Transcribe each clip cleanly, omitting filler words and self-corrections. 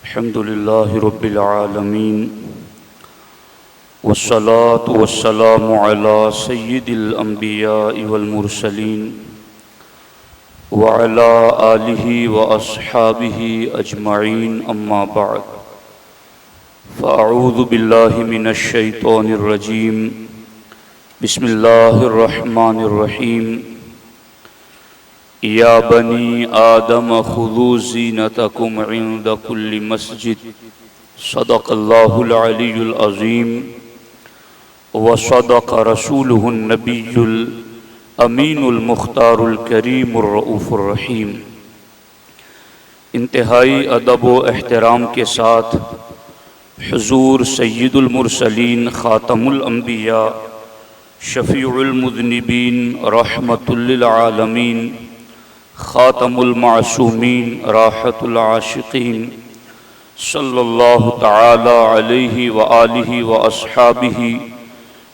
الحمد لله رب العالمين والصلاة والسلام على سيد الأنبياء والمرسلين وعلى آله وأصحابه أجمعين أما بعد فأعوذ بالله من الشيطان الرجيم بسم الله الرحمن الرحيم یا بنی آدم خذوا زینتکم عند کل مسجد صدق اللہ العلی العظیم وصدق رسوله النبی الامین المختار الکریم الرؤوف الرحیم۔ انتہائی ادب و احترام کے ساتھ حضور سید المرسلین خاتم الانبیاء شفیع المذنبین رحمت للعالمین خاتم المعصومین راحت العاشقین صلی اللہ تعالی علیہ وآلہ واصحابہ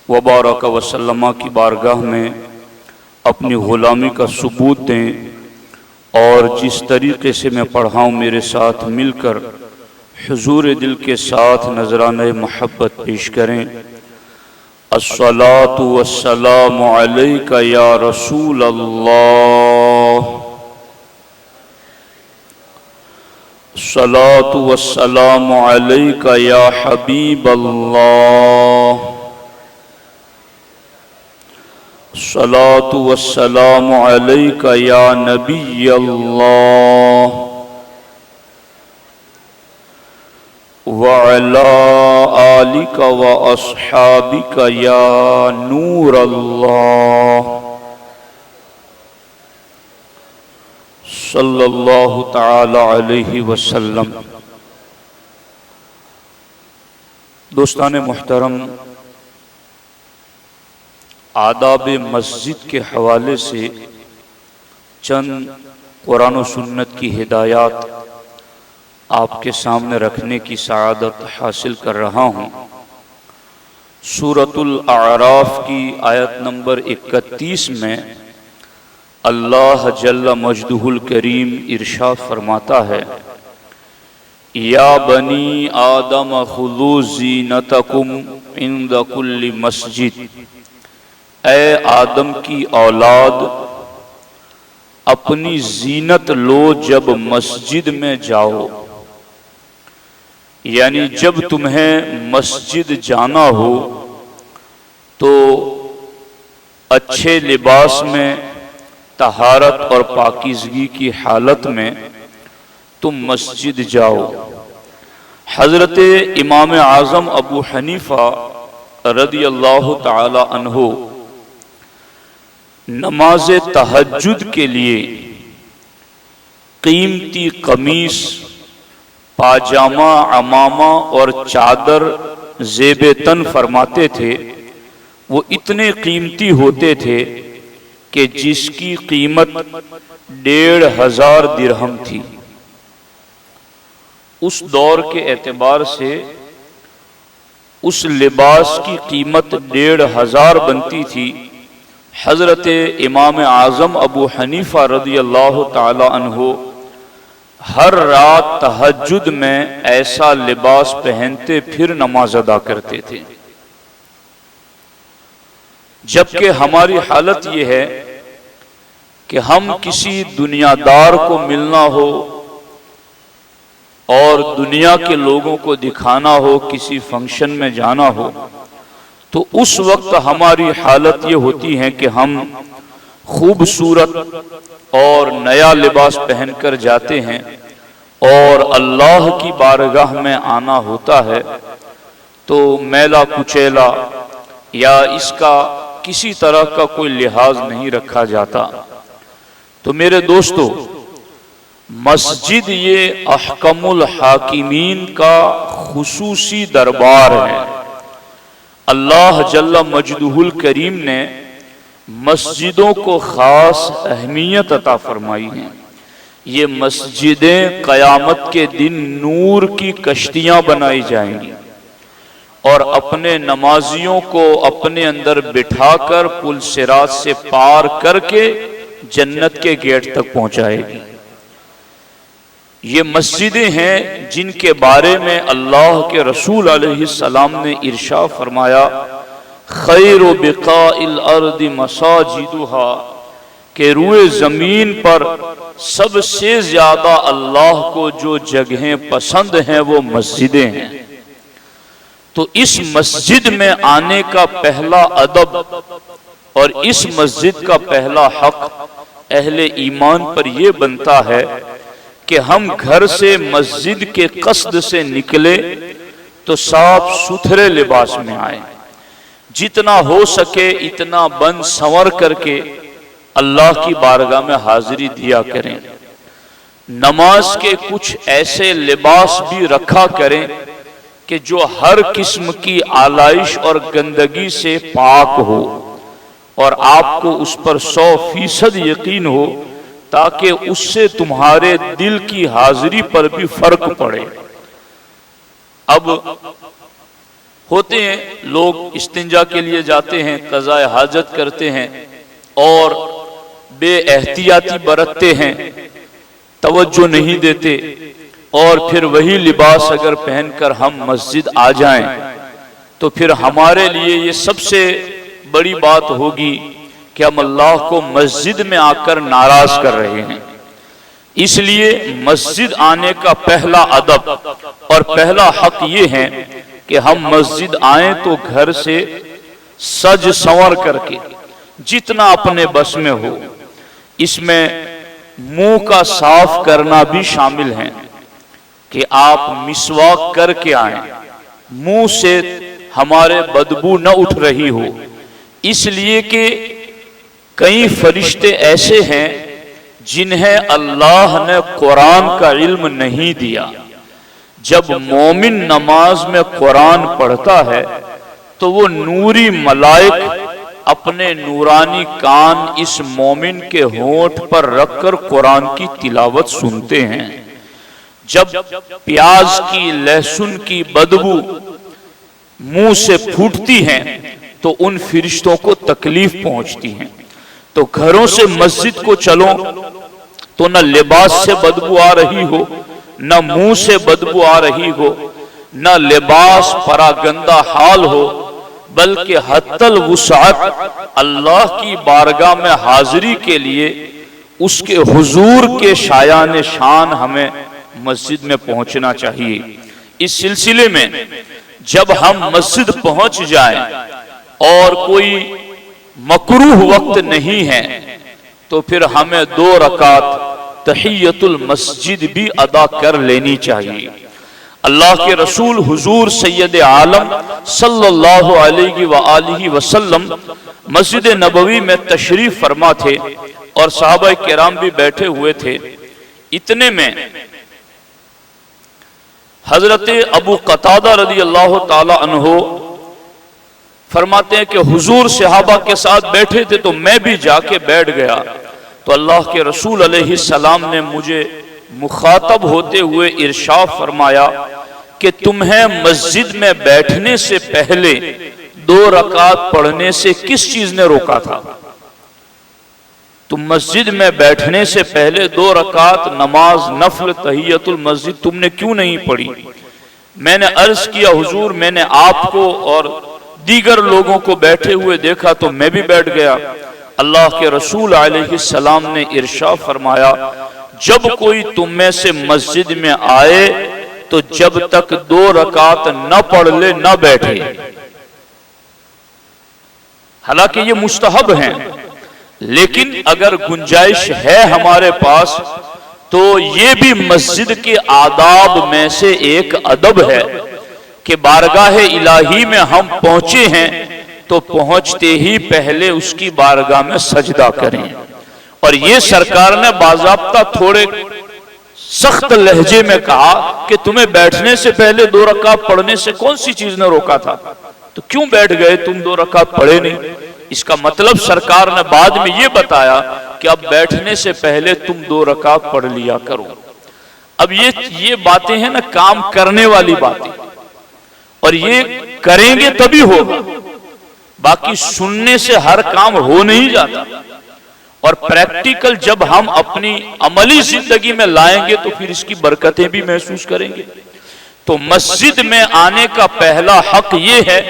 وبارک وسلم کی بارگاہ میں اپنی غلامی کا ثبوت دیں اور جس طریقے سے میں پڑھا ہوں میرے ساتھ مل کر حضور دل کے ساتھ نذرانہ محبت پیش کریں۔ الصلاۃ والسلام علیک یا رسول اللہ، الصلاۃ والسلام علیک یا حبیب اللہ، الصلاۃ والسلام علیک یا نبی اللہ، وعلی آلک واصحابک یا نور اللہ، صلی اللہ تعالی علیہ وسلم۔ دوستان محترم، آداب مسجد کے حوالے سے چند قرآن و سنت کی ہدایات آپ کے سامنے رکھنے کی سعادت حاصل کر رہا ہوں۔ سورۃ الاعراف کی آیت نمبر 31 میں اللہ جل مجدہ الکریم ارشاد فرماتا ہے، یا بنی آدم خذوا زینتکم عند کل مسجد، اے آدم کی اولاد اپنی زینت لو جب مسجد میں جاؤ، یعنی جب تمہیں مسجد جانا ہو تو اچھے لباس میں طہارت اور پاکیزگی کی حالت میں تم مسجد جاؤ۔ حضرت امام اعظم ابو حنیفہ رضی اللہ تعالی عنہ نماز تہجد کے لیے قیمتی قمیص، پاجامہ، عمامہ اور چادر زیب تن فرماتے تھے۔ وہ اتنے قیمتی ہوتے تھے کہ جس کی قیمت 1500 درہم تھی۔ اس دور کے اعتبار سے اس لباس کی قیمت 1500 بنتی تھی۔ حضرت امام اعظم ابو حنیفہ رضی اللہ تعالی عنہ ہر رات تہجد میں ایسا لباس پہنتے پھر نماز ادا کرتے تھے۔ جبکہ ہماری حالت یہ ہے کہ ہم کسی دنیا دار کو ملنا ہو اور دنیا کے لوگوں کو دکھانا ہو، کسی فنکشن میں جانا ہو، تو اس وقت ہماری حالت یہ ہوتی ہے کہ ہم خوبصورت اور نیا لباس پہن کر جاتے ہیں، اور اللہ کی بارگاہ میں آنا ہوتا ہے تو میلا کچیلا یا اس کا کسی طرح کا کوئی لحاظ نہیں رکھا جاتا۔ تو میرے دوستو، مسجد یہ احکم الحاکمین کا خصوصی دربار ہے۔ اللہ جل مجدہ الکریم نے مسجدوں کو خاص اہمیت عطا فرمائی ہے۔ یہ مسجدیں قیامت کے دن نور کی کشتیاں بنائی جائیں گی اور اپنے نمازیوں کو اپنے اندر بٹھا کر پل صراط سے پار کر کے جنت کے گیٹ تک پہنچائے گی۔ یہ مسجدیں ہیں جن کے بارے میں اللہ کے رسول علیہ السلام نے ارشاد فرمایا خیر بقاء الارض مساجدها، کہ روئے زمین پر سب سے زیادہ اللہ کو جو جگہیں پسند ہیں وہ مسجدیں ہیں۔ تو اس مسجد میں آنے کا پہلا ادب اور اس مسجد کا پہلا حق اہل ایمان پر یہ بنتا ہے کہ ہم گھر سے مسجد کے قصد سے نکلے تو صاف ستھرے لباس میں آئیں، جتنا ہو سکے اتنا بن سنور کر کے اللہ کی بارگاہ میں حاضری دیا کریں۔ نماز کے کچھ ایسے لباس بھی رکھا کریں کہ جو ہر قسم کی آلائش اور گندگی سے پاک ہو اور آپ کو اس پر 100% یقین ہو، تاکہ اس سے تمہارے دل کی حاضری پر بھی فرق پڑے۔ اب ہوتے ہیں لوگ استنجا کے لیے جاتے ہیں، قضاء حاجت کرتے ہیں اور بے احتیاطی برتتے ہیں، توجہ نہیں دیتے، اور پھر وہی لباس اگر پہن کر ہم مسجد آ جائیں تو پھر ہمارے لیے یہ سب سے بڑی بات ہوگی کہ ہم اللہ کو مسجد میں آ کر ناراض کر رہے ہیں۔ اس لیے مسجد آنے کا پہلا ادب اور پہلا حق یہ ہے کہ ہم مسجد آئیں تو گھر سے سج سنور کر کے جتنا اپنے بس میں ہو، اس میں منہ کا صاف کرنا بھی شامل ہے کہ آپ مسواک کر کے آئیں، منہ سے ہمارے بدبو نہ اٹھ رہی ہو، اس لیے کہ کئی فرشتے ایسے ہیں جنہیں اللہ نے قرآن کا علم نہیں دیا۔ جب مومن نماز میں قرآن پڑھتا ہے تو وہ نوری ملائک اپنے نورانی کان اس مومن کے ہونٹ پر رکھ کر قرآن کی تلاوت سنتے ہیں۔ جب پیاز کی لہسن کی بدبو منہ سے پھوٹتی ہے تو ان فرشتوں کو تکلیف پہنچتی ہے۔ تو گھروں سے مسجد کو چلو تو نہ لباس سے بدبو آ رہی ہو، نہ منہ سے بدبو آ رہی ہو، نہ لباس پراگندہ حال ہو، بلکہ حتی الوسعت اللہ کی بارگاہ میں حاضری کے لیے اس کے حضور کے شایان شان ہمیں مسجد میں پہنچنا چاہیے۔ اس سلسلے میں جب ہم مسجد پہنچ جائیں اور کوئی مکروہ وقت نہیں ہے تو پھر ہمیں 2 رکعت تحیۃ المسجد بھی ادا کر لینی چاہیے۔ اللہ کے رسول حضور سید عالم صلی اللہ علیہ وآلہ وسلم مسجد نبوی میں تشریف فرما تھے اور صحابہ کرام بھی بیٹھے ہوئے تھے۔ اتنے میں حضرت ابو قتادہ رضی اللہ تعالی عنہ فرماتے ہیں کہ حضور صحابہ کے ساتھ بیٹھے تھے تو میں بھی جا کے بیٹھ گیا، تو اللہ کے رسول علیہ السلام نے مجھے مخاطب ہوتے ہوئے ارشاد فرمایا کہ تمہیں مسجد میں بیٹھنے سے پہلے 2 رکعت پڑھنے سے کس چیز نے روکا تھا؟ تم مسجد میں بیٹھنے سے پہلے 2 رکعت نماز نفل تحیۃ المسجد تم نے کیوں نہیں پڑھی؟ میں نے عرض کیا حضور میں نے آپ کو اور دیگر لوگوں کو بیٹھے ہوئے دیکھا تو میں بھی بیٹھ گیا۔ اللہ کے رسول علیہ السلام نے ارشاد فرمایا جب کوئی تم میں سے مسجد میں آئے تو جب تک 2 رکعت نہ پڑھ لے نہ بیٹھے۔ حالانکہ یہ مستحب ہیں، لیکن اگر گنجائش ہے ہمارے پاس تو یہ بھی مسجد کے آداب میں سے ایک ادب ہے کہ بارگاہ الہی میں ہم پہنچے ہیں تو پہنچتے ہی پہلے اس کی بارگاہ میں سجدہ کریں۔ اور یہ سرکار نے باضابطہ تھوڑے سخت لہجے میں کہا کہ تمہیں بیٹھنے سے پہلے 2 رکعت پڑھنے سے کون سی چیز نے روکا تھا؟ تو کیوں بیٹھ گئے تم 2 رکعت پڑھے نہیں؟ اس کا مطلب سرکار نے بعد میں یہ بتایا کہ اب بیٹھنے سے پہلے تم 2 رکعت پڑھ لیا کرو۔ اب یہ باتیں ہیں نا کام کرنے والی باتیں، اور یہ کریں گے تبھی ہوگا، باقی سننے سے ہر کام ہو نہیں جاتا۔ اور پریکٹیکل جب ہم اپنی عملی زندگی میں لائیں گے تو پھر اس کی برکتیں بھی محسوس کریں گے۔ تو مسجد میں آنے کا پہلا حق یہ ہے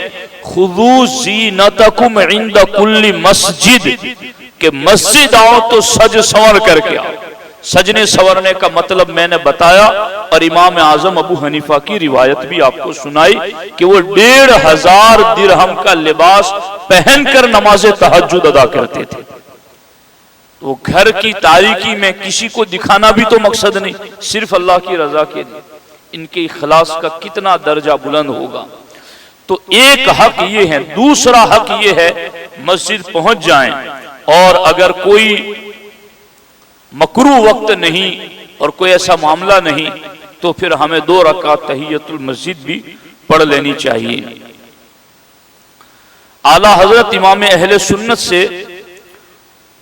خُذُوا زِینَتَکُمْ عِندَ کُلِّ مسجد، کہ مسجد آؤ تو سج سنور کر کے آؤ۔ سجنے سورنے کا مطلب میں نے بتایا، اور امام اعظم ابو حنیفہ کی روایت بھی آپ کو سنائی کہ وہ 1500 درہم کا لباس پہن کر نماز تہجد ادا کرتے تھے۔ وہ گھر کی تاریکی میں کسی کو دکھانا بھی تو مقصد نہیں، صرف اللہ کی رضا کے لیے۔ ان کے اخلاص کا کتنا درجہ بلند ہوگا۔ تو ایک حق یہ ہے۔ دوسرا حق یہ ہے مسجد پہنچ جائیں، اور اگر کوئی مکروہ وقت نہیں اور کوئی ایسا معاملہ نہیں تو پھر ہمیں 2 رکعت تحیۃ المسجد بھی پڑھ لینی چاہیے۔ اعلیٰ حضرت امام اہل سنت سے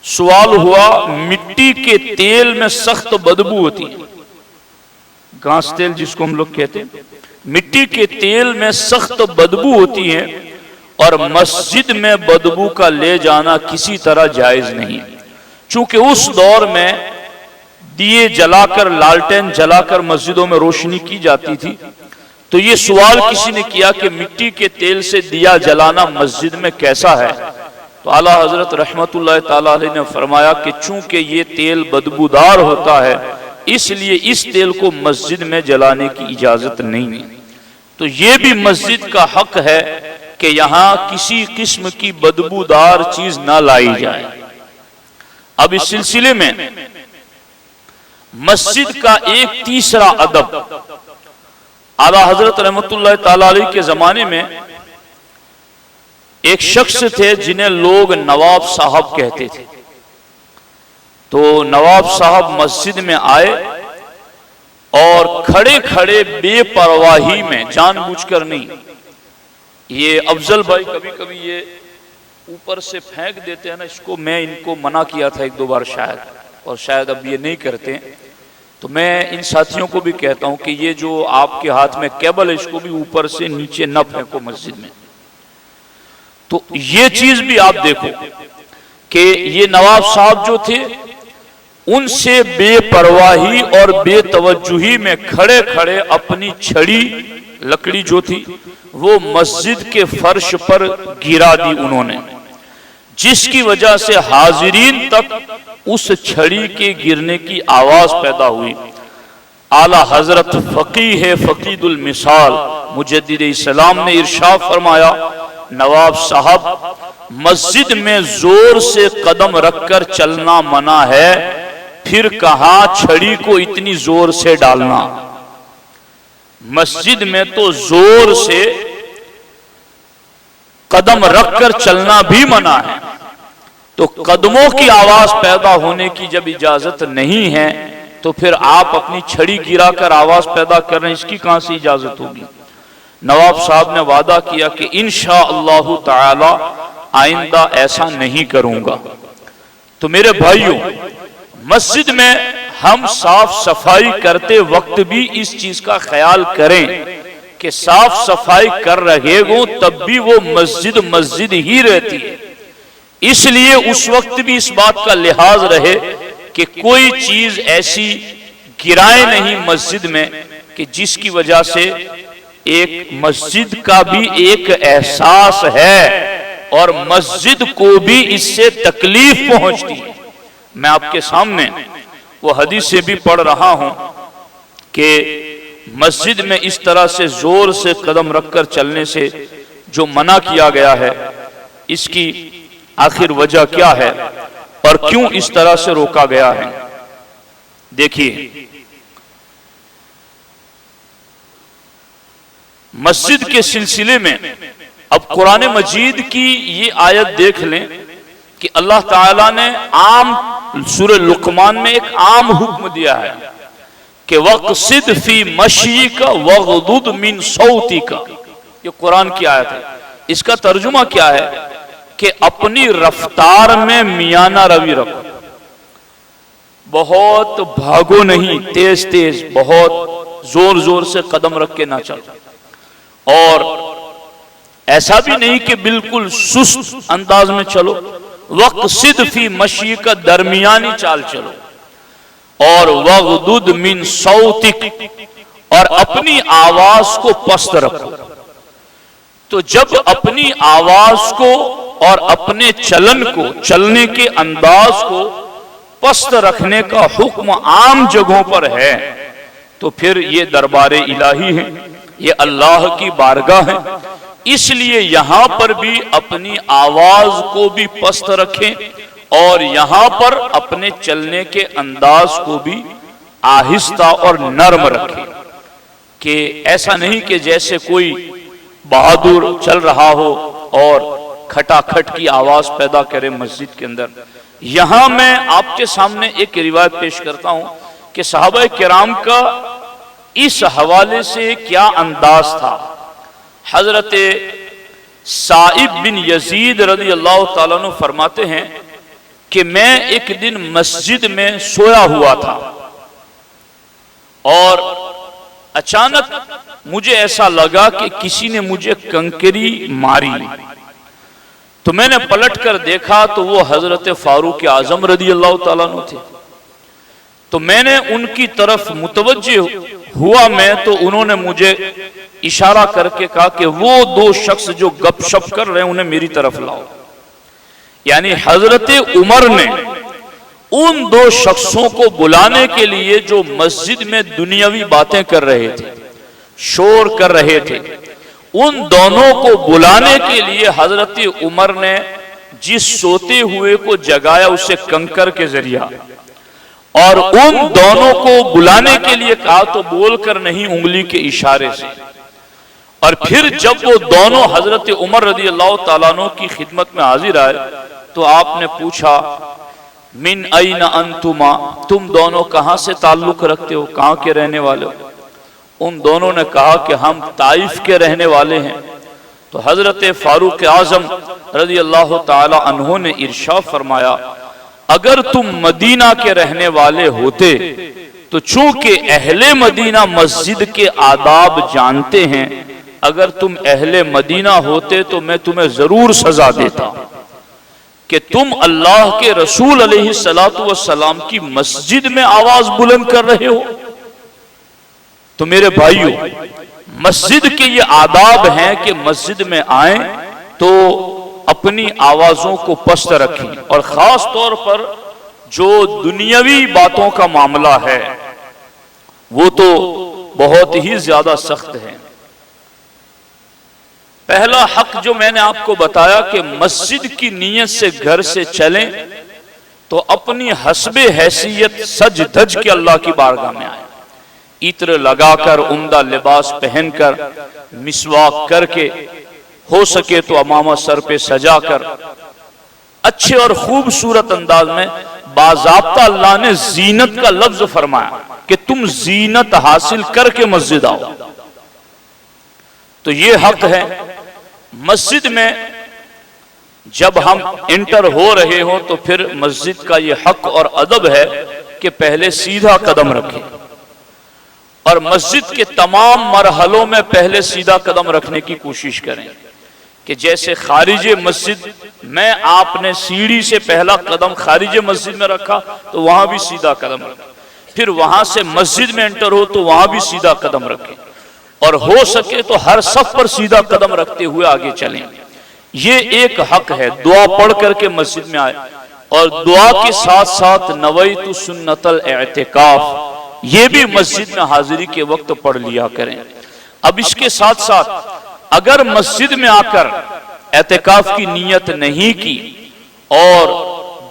سوال ہوا، مٹی کے تیل میں سخت بدبو ہوتی ہے، گھاس تیل جس کو ہم لوگ کہتے ہیں، مٹی کے تیل میں سخت بدبو ہوتی ہے، اور مسجد میں بدبو کا لے جانا کسی طرح جائز نہیں، چونکہ اس دور میں دیے جلا کر، لالٹین جلا کر مسجدوں میں روشنی کی جاتی تھی۔ تو یہ سوال کسی نے کیا کہ مٹی کے تیل سے دیا جلانا مسجد میں کیسا ہے؟ تو اعلیٰ حضرت رحمت اللہ تعالی علیہ نے فرمایا کہ چونکہ یہ تیل بدبودار ہوتا ہے اس لیے اس تیل کو مسجد میں جلانے کی اجازت نہیں ہے۔ تو یہ بھی مسجد کا حق ہے کہ یہاں کسی قسم کی بدبودار چیز نہ لائی جائے۔ اب اس سلسلے میں مسجد کا ایک تیسرا ادب، اعلیٰ حضرت رحمت اللہ تعالی علیہ کے زمانے میں ایک شخص تھے جنہیں لوگ نواب صاحب کہتے تھے۔ تو نواب صاحب مسجد میں آئے اور کھڑے کھڑے بے پرواہی میں، جان بوجھ کر نہیں، یہ افضل بھائی کبھی کبھی یہ اوپر سے پھینک دیتے ہیں نا، اس کو میں ان کو منع کیا تھا 1-2 بار شاید، اور شاید اب یہ نہیں کرتے، تو میں ان ساتھیوں کو بھی کہتا ہوں کہ یہ جو آپ کے ہاتھ میں کیبل ہے اس کو بھی اوپر سے نیچے نہ پھینکو مسجد میں۔ تو یہ چیز بھی آپ دیکھو کہ یہ نواب صاحب جو تھے ان سے بے پرواہی اور بے توجہی میں کھڑے کھڑے اپنی چھڑی، لکڑی جو تھی وہ مسجد کے فرش پر گرا دی انہوں نے، جس کی وجہ سے حاضرین تک اس چھڑی کے گرنے کی آواز پیدا ہوئی۔ اعلیٰ حضرت فقیہ فقید المثال مجدد اسلام نے ارشاد فرمایا، نواب صاحب مسجد میں زور سے قدم رکھ کر چلنا منع ہے، پھر کہاں چھڑی کو اتنی زور سے ڈالنا؟ مسجد میں تو زور سے قدم رکھ کر چلنا بھی منع ہے، تو قدموں کی آواز پیدا ہونے کی جب اجازت نہیں ہے تو پھر آپ اپنی چھڑی گرا کر آواز پیدا کر رہے ہیں، اس کی کہاں سے اجازت ہوگی؟ نواب صاحب نے وعدہ کیا کہ انشاءاللہ تعالی آئندہ ایسا نہیں کروں گا۔ تو میرے بھائیوں، مسجد میں ہم صاف صفائی کرتے وقت بھی اس چیز کا خیال کریں کہ صاف صفائی کر رہے ہوں تب بھی وہ مسجد مسجد ہی رہتی ہے، اس لیے اس وقت بھی اس بات کا لحاظ رہے کہ کوئی چیز ایسی گرائے نہیں مسجد میں کہ جس کی وجہ سے ایک مسجد کا بھی ایک احساس ہے اور مسجد کو بھی اس سے تکلیف پہنچتی ہے۔ میں آپ کے سامنے وہ حدیث سے بھی پڑھ رہا ہوں کہ مسجد میں اس طرح سے زور سے قدم رکھ کر چلنے سے جو منع کیا گیا ہے، اس کی آخر وجہ کیا ہے اور کیوں اس طرح سے روکا گیا ہے؟ دیکھیے، مسجد کے سلسلے میں اب قرآن مجید کی یہ آیت دیکھ لیں کہ اللہ تعالیٰ نے عام سورہ لقمان میں ایک عام حکم دیا ہے کہ وَقْصِدْ فِي مَشْيِكَ وَغْضُضْ مِنْ صَوْتِكَ، یہ قرآن کی آیت ہے۔ اس کا ترجمہ کیا ہے کہ اپنی رفتار میں میانہ روی رکھو، بہت بھاگو نہیں، تیز تیز، بہت زور زور سے قدم رکھ کے نہ چلو، اور ایسا بھی نہیں کہ بالکل سست انداز میں چلو، وقصد فی مشی کا درمیانی چال چلو، اور وغدد من صوتک، اور اپنی آواز کو پست رکھو۔ تو جب اپنی آواز کو اور اپنے چلن کو، چلنے کے انداز کو پست رکھنے کا حکم عام جگہوں پر ہے، تو پھر یہ دربار الہی ہے، یہ اللہ کی بارگاہ ہے، اس لیے یہاں پر بھی اپنی آواز کو بھی پست رکھیں اور یہاں پر اپنے چلنے کے انداز کو بھی آہستہ اور نرم رکھیں، کہ ایسا نہیں کہ جیسے کوئی بہادر چل رہا ہو اور کھٹا کھٹ کی آواز پیدا کرے مسجد کے اندر۔ یہاں میں آپ کے سامنے ایک روایت پیش کرتا ہوں کہ صحابہ کرام کا اس حوالے سے کیا انداز تھا۔ حضرت سائب بن یزید رضی اللہ تعالیٰ عنہ فرماتے ہیں کہ میں ایک دن مسجد میں سویا ہوا تھا اور اچانک مجھے ایسا لگا کہ کسی نے مجھے کنکری ماری، تو میں نے پلٹ کر دیکھا تو وہ حضرت فاروق اعظم رضی اللہ تعالیٰ عنہ تھے۔ تو میں نے ان کی طرف متوجہ ہوا تو انہوں نے مجھے اشارہ کر کے کہا کہ وہ دو شخص جو گپ شپ کر رہے ہیں انہیں میری طرف لاؤ۔ یعنی حضرت عمر نے ان دو شخصوں کو بلانے کے لیے جو مسجد میں دنیاوی باتیں کر رہے تھے، شور کر رہے تھے، ان دونوں کو بلانے کے لیے حضرت عمر نے جس سوتے ہوئے کو جگایا اسے کنکر کے ذریعہ، اور ان دونوں کو بلانے کے لیے کہا تو بول کر نہیں، انگلی کے اشارے سے۔ اور پھر جب وہ دونوں حضرت عمر رضی اللہ تعالیٰ عنہ کی خدمت میں حاضر آئے تو آپ نے پوچھا من این انتما، تم دونوں کہاں سے تعلق رکھتے ہو، کہاں کے رہنے والے ہو؟ ان دونوں نے کہا کہ ہم طائف کے رہنے والے ہیں۔ تو حضرت فاروق اعظم رضی اللہ تعالی عنہ نے ارشاد فرمایا اگر تم مدینہ کے رہنے والے ہوتے تو چونکہ اہل مدینہ مسجد کے آداب جانتے ہیں، اگر تم اہل مدینہ ہوتے تو میں تمہیں ضرور سزا دیتا کہ تم اللہ کے رسول علیہ السلام کی مسجد میں آواز بلند کر رہے ہو۔ تو میرے بھائیو، مسجد کے یہ آداب ہیں کہ مسجد میں آئیں تو اپنی آوازوں کو پست رکھیں، اور خاص طور پر جو دنیاوی باتوں کا معاملہ ہے وہ تو بہت ہی زیادہ سخت ہے۔ پہلا حق جو میں نے آپ کو بتایا کہ مسجد کی نیت سے گھر سے چلیں تو اپنی حسب حیثیت سج دھج کے اللہ کی بارگاہ میں آئیں، عطر لگا کر، عمدہ لباس پہن کر، مسواک کر کے، ہو سکے تو امامہ سر پہ سجا کر، اچھے اور خوبصورت انداز میں۔ باضابطہ اللہ نے زینت کا لفظ فرمایا کہ تم زینت حاصل کر کے مسجد آؤ، تو یہ حق ہے۔ مسجد میں جب ہم انٹر ہو رہے ہوں تو پھر مسجد کا یہ حق اور ادب ہے کہ پہلے سیدھا قدم رکھیں، اور مسجد کے تمام مرحلوں میں پہلے سیدھا قدم رکھنے کی کوشش کریں، کہ جیسے خارج مسجد میں آپ نے سیڑھی سے پہلا قدم خارج مسجد میں رکھا تو وہاں بھی سیدھا قدم رکھیں، پھر وہاں سے مسجد میں انٹر ہو تو وہاں بھی سیدھا قدم رکھیں، اور ہو سکے تو ہر صف پر سیدھا قدم رکھتے ہوئے آگے چلیں۔ یہ ایک حق ہے۔ دعا پڑھ کر کے مسجد میں آئے، اور دعا کے ساتھ ساتھ نویت سنت الاعتکاف یہ بھی مسجد میں حاضری کے وقت پڑھ لیا کریں۔ اب اس کے ساتھ ساتھ اگر مسجد میں آ کر اعتکاف کی نیت نہیں کی اور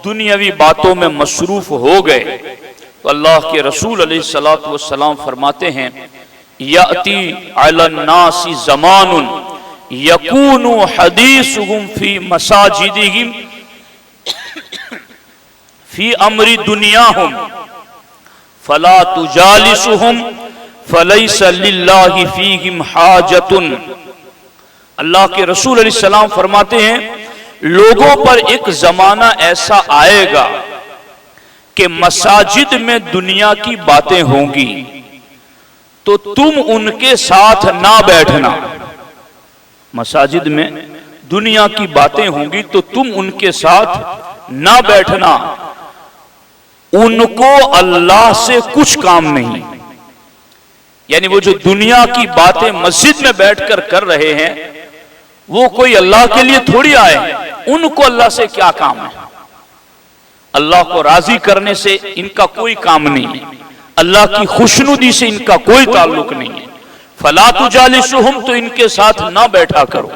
دنیاوی باتوں میں مصروف ہو گئے تو اللہ کے رسول علیہ السلام فرماتے ہیں یأتی علی الناس زمان یکون حدیثهم فی مساجدهم فی امر دنیاہم فلا تجالسهم فلیس للہ فیہم حاجت۔ اللہ کے رسول علیہ السلام فرماتے ہیں لوگوں پر ایک زمانہ ایسا آئے گا کہ مساجد میں دنیا کی باتیں ہوں گی تو تم ان کے ساتھ نہ بیٹھنا۔ مساجد میں دنیا کی باتیں ہوں گی تو تم ان کے ساتھ نہ بیٹھنا، ان کو اللہ سے کچھ کام نہیں۔ یعنی وہ جو دنیا کی باتیں مسجد میں بیٹھ کر رہے ہیں وہ کوئی اللہ کے لیے تھوڑی آئے، ان کو اللہ سے کیا کام ہے؟ اللہ کو راضی کرنے سے ان کا کوئی کام نہیں ہے، اللہ کی خوشنودی سے ان کا کوئی تعلق نہیں ہے۔ فلا تجالسہم، تو ان کے ساتھ نہ بیٹھا کرو،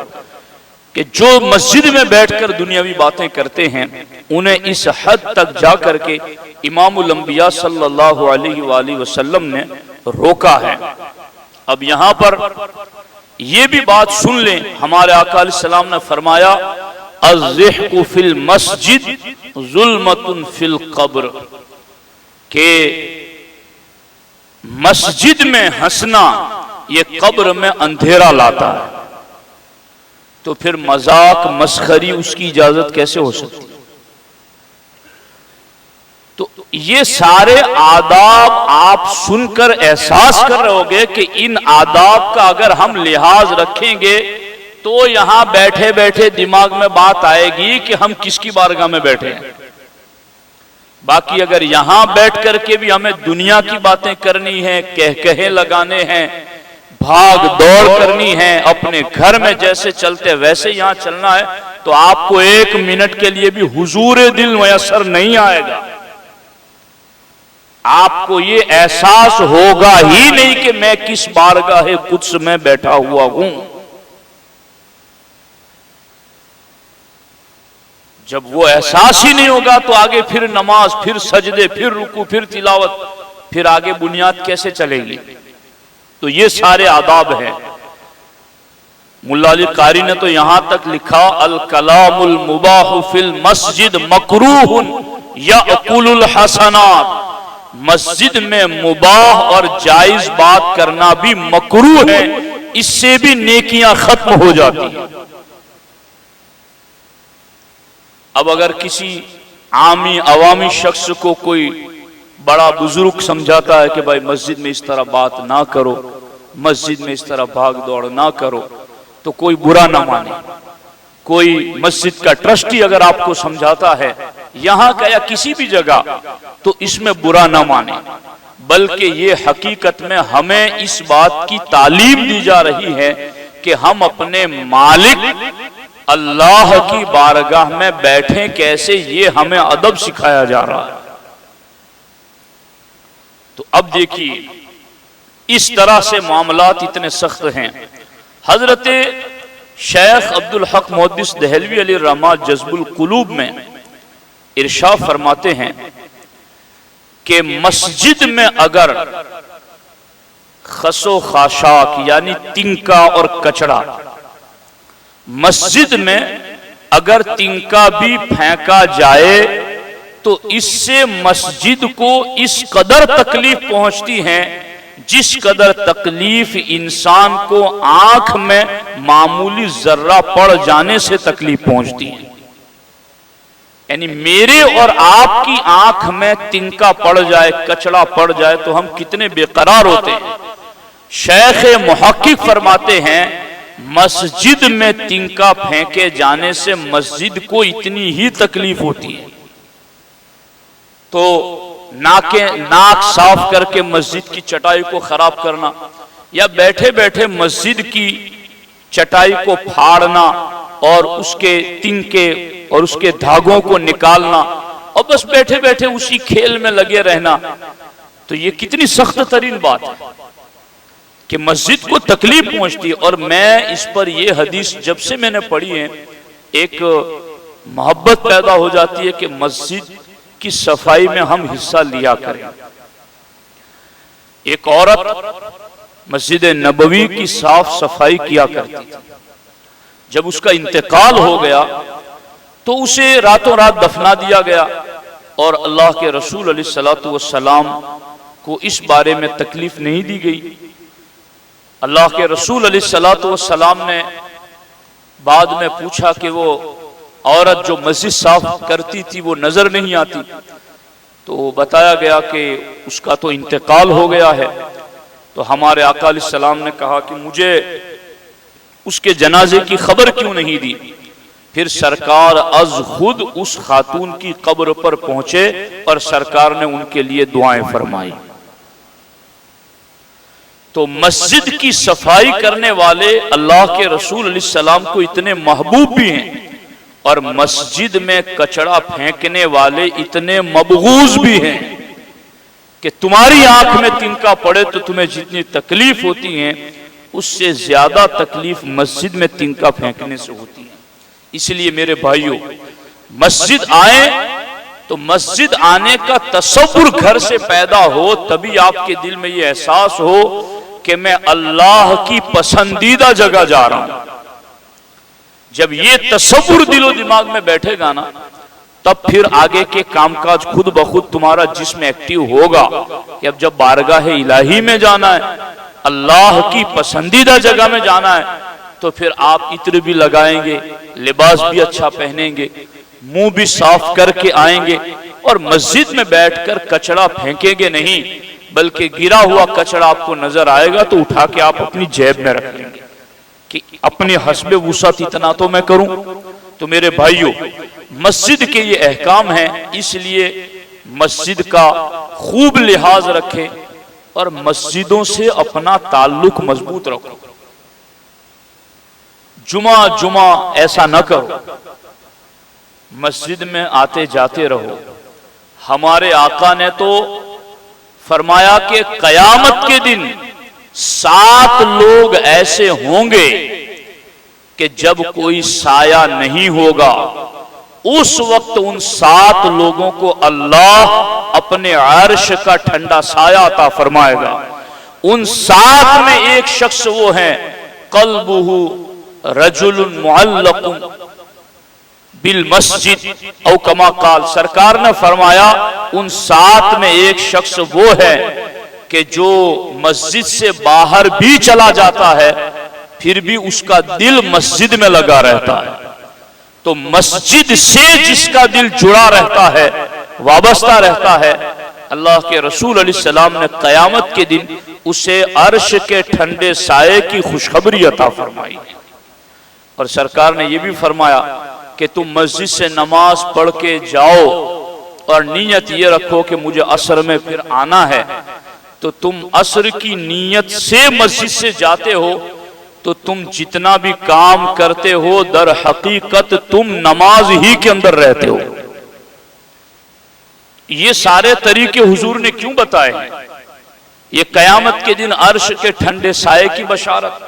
کہ جو مسجد میں بیٹھ کر دنیاوی باتیں کرتے ہیں انہیں اس حد تک جا کر کے امام الانبیاء صلی اللہ علیہ وآلہ وسلم نے روکا ہے۔ اب یہاں پر یہ بھی بات سن لیں، ہمارے آقا علیہ السلام نے فرمایا الضحک فی المسجد ظلمۃ فی القبر، کہ مسجد میں ہنسنا یہ قبر میں اندھیرا لاتا ہے، تو پھر مذاق مسخری اس کی اجازت کیسے ہو سکتی؟ تو یہ سارے آداب آپ سن کر احساس کر رہے ہوگے کہ ان آداب کا اگر ہم لحاظ رکھیں گے تو یہاں بیٹھے بیٹھے دماغ میں بات آئے گی کہ ہم کس کی بارگاہ میں بیٹھے ہیں۔ باقی اگر یہاں بیٹھ کر کے بھی ہمیں دنیا کی باتیں کرنی ہیں، کہے لگانے ہیں، بھاگ دوڑ کرنی ہے، اپنے گھر میں جیسے چلتے ویسے یہاں چلنا ہے، تو آپ کو ایک منٹ کے لیے بھی حضور دل میسر نہیں آئے گا۔ آپ کو یہ احساس ہوگا ہی نہیں کہ میں کس بارگاہ قدس میں بیٹھا ہوا ہوں۔ جب وہ احساس ہی نہیں ہوگا تو آگے پھر نماز، پھر سجدے، پھر رکوع، پھر تلاوت، پھر آگے بنیاد کیسے چلے گی؟ تو یہ سارے آداب ہیں۔ ملا علی قاری نے تو یہاں تک لکھا الکلام المباح فی المسجد مکروہ یأکل الحسنات، مسجد میں مباح اور جائز بات کرنا بھی مکروہ ہے، اس سے بھی نیکیاں ختم ہو جاتی ہیں۔ اب اگر کسی عوامی شخص کو کوئی بڑا بزرگ سمجھاتا ہے کہ بھائی مسجد میں اس طرح بات نہ کرو، مسجد میں اس طرح بھاگ دوڑ نہ کرو، تو کوئی برا نہ مانے۔ کوئی مسجد کا ٹرسٹی اگر آپ کو سمجھاتا ہے یہاں کا یا کسی بھی جگہ، تو اس میں برا نہ مانے، بلکہ یہ حقیقت میں ہمیں اس بات کی تعلیم دی جا رہی ہے کہ ہم اپنے مالک اللہ کی بارگاہ میں بیٹھیں کیسے، یہ ہمیں ادب سکھایا جا رہا ہے۔ تو اب دیکھیے اس طرح سے معاملات اتنے سخت ہیں۔ حضرت شیخ عبدالحق محدث دہلوی علیہ الرحمہ جذب القلوب میں ارشاد فرماتے ہیں کہ مسجد میں اگر خس و خاشاک یعنی تنکا اور کچڑا، مسجد میں اگر تنکا بھی پھینکا جائے تو اس سے مسجد کو اس قدر تکلیف پہنچتی ہے جس قدر تکلیف انسان کو آنکھ میں معمولی ذرہ پڑ جانے سے تکلیف پہنچتی ہے۔ یعنی میرے اور آپ کی آنکھ میں تنکا پڑ جائے، کچڑا پڑ جائے تو ہم کتنے بے قرار ہوتے ہیں۔ شیخ محقق فرماتے ہیں مسجد میں تنکا پھینکے جانے سے مسجد کو اتنی ہی تکلیف ہوتی ہے۔ تو ناک صاف کر کے مسجد کی چٹائی کو خراب کرنا، یا بیٹھے بیٹھے مسجد کی چٹائی کو پھاڑنا اور اس کے تنکے اور اس کے دھاگوں کو نکالنا اور بس بیٹھے بیٹھے اسی کھیل میں لگے رہنا، تو یہ کتنی سخت ترین بات ہے کہ مسجد کو تکلیف پہنچتی ہے۔ اور میں اس پر یہ حدیث جب سے میں نے پڑھی ہے ایک محبت پیدا ہو جاتی ہے کہ مسجد کی صفائی میں ہم حصہ لیا کریں۔ ایک عورت مسجد نبوی کی صاف صفائی کیا کرتی تھی، جب اس کا انتقال ہو گیا تو اسے راتوں رات دفنا دیا گیا، اور اللہ کے رسول علیہ الصلوۃ والسلام کو اس بارے میں تکلیف نہیں دی گئی۔ اللہ کے رسول علیہ الصلوۃ والسلام نے بعد میں پوچھا کہ وہ عورت جو مسجد صاف کرتی تھی وہ نظر نہیں آتی، تو بتایا گیا کہ اس کا تو انتقال ہو گیا ہے۔ تو ہمارے آقا علیہ السلام نے کہا کہ مجھے اس کے جنازے کی خبر کیوں نہیں دی؟ پھر سرکار از خود اس خاتون کی قبر پر پہنچے اور سرکار نے ان کے لیے دعائیں فرمائی۔ تو مسجد کی صفائی کرنے والے اللہ کے رسول علیہ السلام کو اتنے محبوب بھی ہیں، اور مسجد میں کچڑا پھینکنے والے اتنے مبغوض بھی ہیں کہ تمہاری آنکھ میں تنکا پڑے تو تمہیں جتنی تکلیف ہوتی ہے اس سے زیادہ تکلیف مسجد میں تنکا پھینکنے سے ہوتی ہے۔ اس لیے میرے بھائیوں، مسجد آئیں تو مسجد آنے کا تصور گھر سے پیدا ہو، تبھی آپ کے دل میں یہ احساس ہو کہ میں اللہ کی پسندیدہ جگہ جا رہا ہوں۔ جب یہ تصور دل و دماغ میں بیٹھے گا نا، تب پھر آگے کے کام کاج خود بخود تمہارا جسم ایکٹیو ہوگا کہ اب جب بارگاہ الہی میں جانا ہے، اللہ کی پسندیدہ جگہ میں جانا ہے، تو پھر آپ عطر بھی لگائیں گے، لباس بھی اچھا پہنیں گے، منہ بھی صاف کر کے آئیں گے، اور مسجد میں بیٹھ کر کچڑا پھینکیں گے نہیں، بلکہ گرا ہوا کچڑا آپ کو نظر آئے گا تو اٹھا کے آپ اپنی جیب میں رکھ لیں گے کہ اپنی حسب وسعت اتنا تو میں کروں۔ تو میرے بھائیوں، مسجد کے یہ احکام ہیں، اس لیے مسجد کا خوب لحاظ رکھیں اور مسجدوں سے اپنا تعلق مضبوط رکھو۔ جمعہ ایسا نہ کرو، مسجد میں آتے جاتے رہو۔ ہمارے آقا نے تو فرمایا کہ قیامت کے دن 7 لوگ ایسے ہوں گے کہ جب کوئی سایہ نہیں ہوگا، اس وقت ان 7 لوگوں کو اللہ اپنے عرش کا ٹھنڈا سایہ عطا فرمائے گا۔ ان 7 میں ایک شخص وہ ہے قلبہ رجل معلق بالمسجد او کما قال، سرکار نے فرمایا ان 7 میں ایک شخص وہ ہے کہ جو مسجد سے باہر بھی چلا جاتا ہے پھر بھی اس کا دل مسجد میں لگا رہتا ہے۔ تو مسجد سے جس کا دل جڑا رہتا ہے، وابستہ رہتا ہے، اللہ کے رسول علیہ السلام نے قیامت کے دن اسے عرش کے ٹھنڈے سائے کی خوشخبری عطا فرمائی۔ اور سرکار نے یہ بھی فرمایا کہ تم مسجد سے نماز پڑھ کے جاؤ اور نیت یہ رکھو کہ مجھے عصر میں پھر آنا ہے، تو تم عصر کی نیت سے مسجد سے جاتے ہو تو تم جتنا بھی کام کرتے ہو در حقیقت تم نماز ہی کے اندر رہتے ہو۔ یہ سارے طریقے حضور نے کیوں بتائے؟ یہ قیامت کے دن عرش کے ٹھنڈے سائے کی بشارت،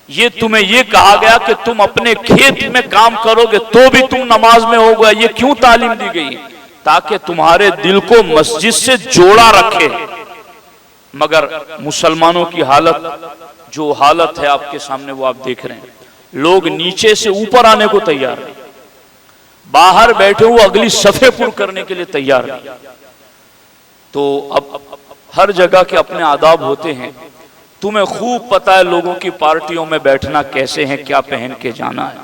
یہ تمہیں یہ کہا گیا کہ تم اپنے کھیت میں کام کرو گے تو بھی تم نماز میں ہوگا، یہ کیوں تعلیم دی گئی؟ تاکہ تمہارے دل کو مسجد سے جوڑا رکھے۔ مگر مسلمانوں کی حالت، جو حالت ہے آپ کے سامنے وہ آپ دیکھ رہے ہیں، لوگ نیچے سے اوپر آنے کو تیار نہیں، باہر بیٹھے ہوئے اگلی صفحے پر کرنے کے لیے تیار نہیں۔ تو اب ہر جگہ کے اپنے آداب ہوتے ہیں، تمہیں خوب پتا ہے لوگوں کی پارٹیوں میں بیٹھنا کیسے ہیں، کیا پہن کے جانا ہے۔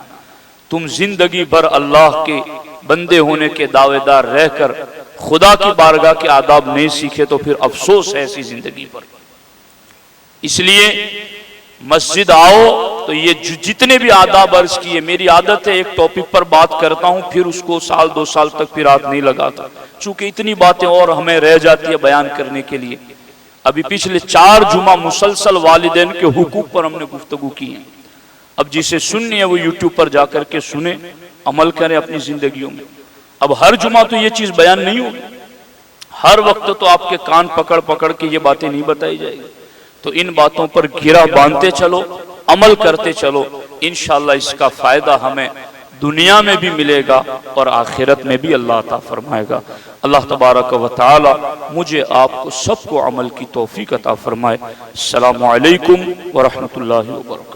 تم زندگی بھر اللہ کے بندے ہونے کے دعوے دار رہ کر خدا کی بارگاہ کے آداب نہیں سیکھے تو پھر افسوس ہے ایسی زندگی پر۔ اس لیے مسجد آؤ تو یہ جتنے بھی آداب عرض کیے، میری عادت ہے ایک ٹاپک پر بات کرتا ہوں پھر اس کو 1-2 سال تک پھر ہاتھ نہیں لگاتا، چونکہ اتنی باتیں اور ہمیں رہ جاتی ہے بیان کرنے کے لیے۔ ابھی پچھلے 4 جمعہ مسلسل والدین کے حقوق پر ہم نے گفتگو کی ہے۔ اب جسے سننی ہے وہ یوٹیوب پر جا کر کے سنیں، عمل کریں اپنی زندگیوں میں۔ اب ہر جمعہ تو یہ چیز بیان نہیں ہوگی، ہر وقت تو آپ کے کان پکڑ پکڑ کے یہ باتیں نہیں بتائی جائے گی۔ تو ان باتوں پر گرہ باندھتے چلو، عمل کرتے چلو، انشاءاللہ اس کا فائدہ ہمیں دنیا میں بھی ملے گا اور آخرت میں بھی اللہ عطا فرمائے گا۔ اللہ تبارک و تعالی مجھے آپ کو سب کو عمل کی توفیق عطا فرمائے۔ السلام علیکم ورحمۃ اللہ وبرکاتہ۔